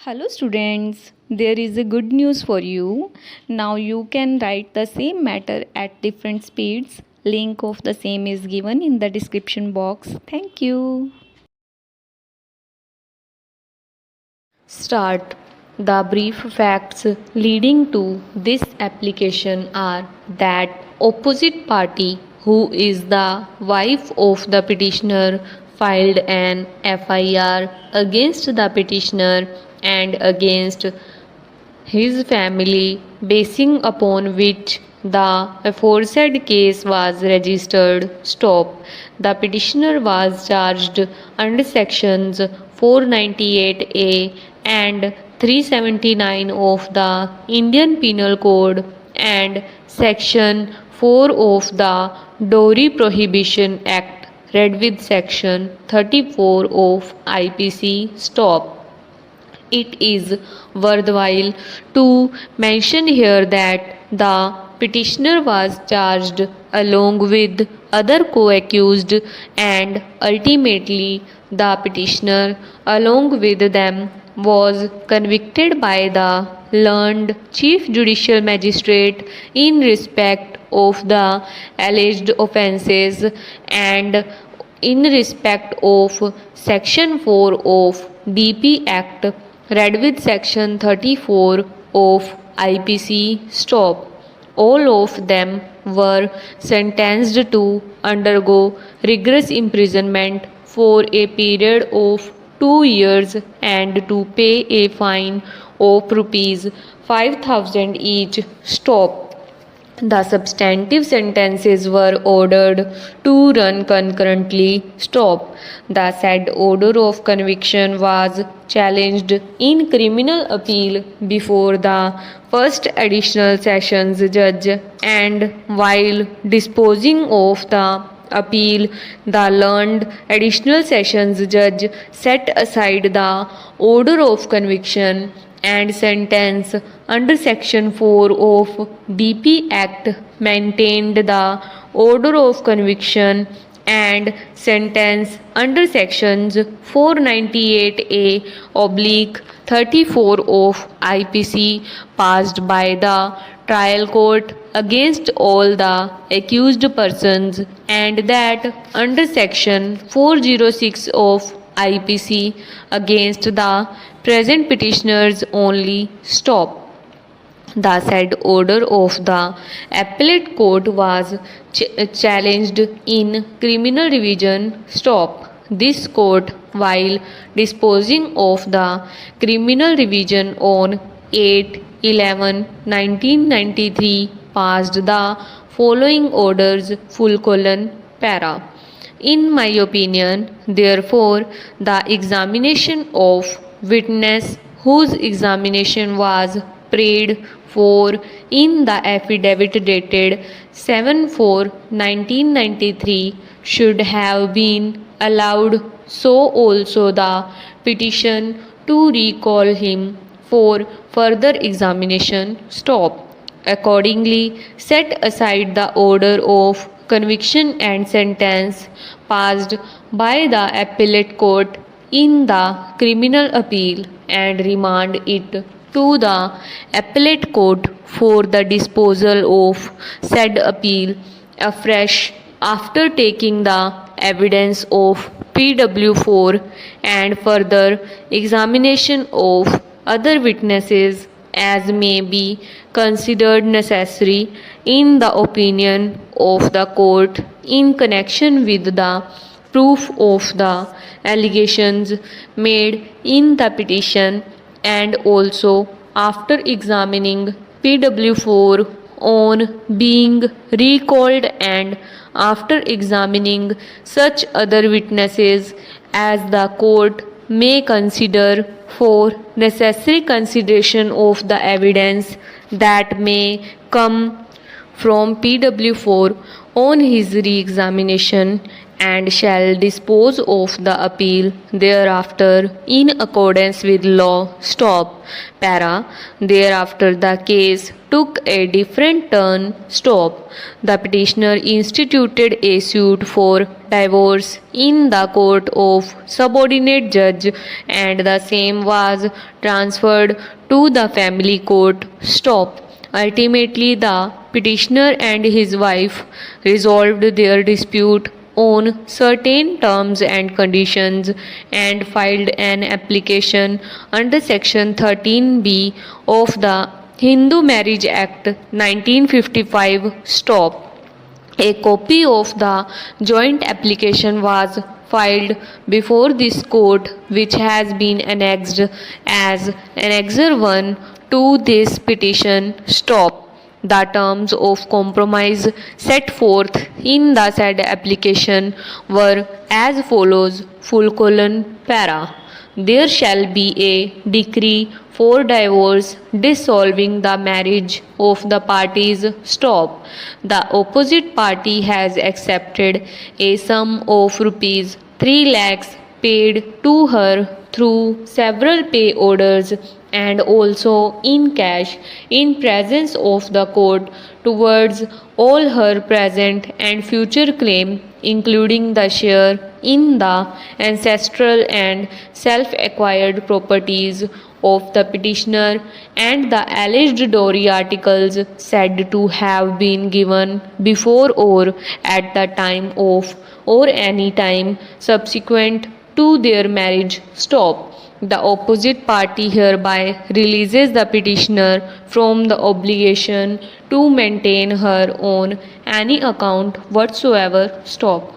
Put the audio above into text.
Hello students, there is a good news for you. Now you can write the same matter at different speeds. Link of the same is given in the description box. Thank you. Start. The brief facts leading to this application are that opposite party, who is the wife of the petitioner, filed an FIR against the petitioner and against his family, basing upon which the aforesaid case was registered. Stop. The petitioner was charged under sections 498A and 379 of the Indian Penal Code and section 4 of the Dowry Prohibition Act, read with section 34 of IPC. Stop. It is worthwhile to mention here that the petitioner was charged along with other co-accused, and ultimately the petitioner along with them was convicted by the learned Chief Judicial Magistrate in respect of the alleged offences and in respect of section 4 of DP Act, read with section 34 of IPC. Stop. All of them were sentenced to undergo rigorous imprisonment for a period of 2 years and to pay a fine of rupees 5,000 each. Stop. The substantive sentences were ordered to run concurrently. Stop. The said order of conviction was challenged in criminal appeal before the first additional sessions judge, and while disposing of the appeal, the learned additional sessions judge set aside the order of conviction and sentence under section 4 of DP Act, maintained the order of conviction and sentence under sections 498A oblique 34 of IPC passed by the trial court against all the accused persons, and that under section 406 of IPC against the present petitioners only. Stop. The said order of the appellate court was challenged in criminal revision. Stop. This court, while disposing of the criminal revision on 8/11/1993, passed the following orders: para. In my opinion, therefore, the examination of witness whose examination was prayed for in the affidavit dated 7/4/1993 should have been allowed, so also the petition to recall him for further examination. Stop. Accordingly, set aside the order of conviction and sentence passed by the appellate court in the criminal appeal and remand it to the appellate court for the disposal of said appeal afresh after taking the evidence of PW4 and further examination of other witnesses as may be considered necessary in the opinion of the court in connection with the proof of the allegations made in the petition, and also after examining PW4 on being recalled and after examining such other witnesses as the court may consider for necessary consideration of the evidence that may come from PW4 on his re-examination, and shall dispose of the appeal thereafter in accordance with law. Stop. Para. Thereafter the case took a different turn. Stop. The petitioner instituted a suit for divorce in the court of subordinate judge, and the same was transferred to the family court. Stop. Ultimately, the petitioner and his wife resolved their dispute on certain terms and conditions and filed an application under section 13B of the Hindu Marriage Act 1955. Stop. A copy of the joint application was filed before this court, which has been annexed as Annexure 1 to this petition. Stop. The terms of compromise set forth in the said application were as follows: para. There shall be a decree for divorce dissolving the marriage of the parties. Stop. The opposite party has accepted a sum of rupees 3 lakhs paid to her through several pay orders and also in cash in presence of the court towards all her present and future claim, including the share in the ancestral and self-acquired properties of the petitioner and the alleged dowry articles said to have been given before or at the time of or any time subsequent to their marriage. Stop. The opposite party hereby releases the petitioner from the obligation to maintain her on any account whatsoever. Stop.